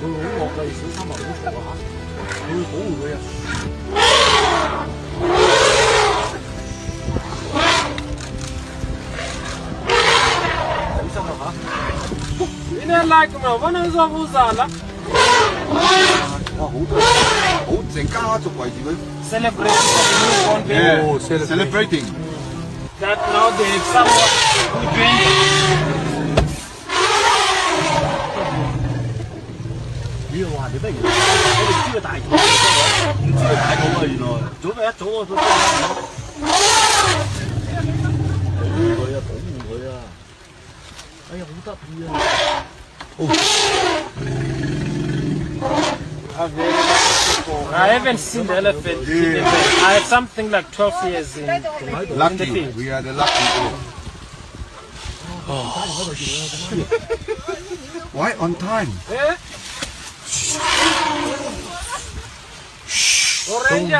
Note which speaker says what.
Speaker 1: 佢好惡㗎，小心啊，唔好嘈啊嚇！佢會保護佢啊。小心啊嚇
Speaker 2: ！Ini like me, mana uzala?
Speaker 1: 哇，好成家族圍住佢。
Speaker 2: Celebrating the newborn baby.
Speaker 1: Oh, celebrating.
Speaker 2: That now there is someone who joined.
Speaker 1: 咦，話你不如我哋知佢大肚，唔知佢大肚啊！原來早就一早我都知啦。保護佢啊！保護佢啊！哎呀，好得意啊！I
Speaker 2: haven't seen the elephant. I have something like 12 years in the field.
Speaker 1: We are the lucky people. Why on time?
Speaker 2: Orange.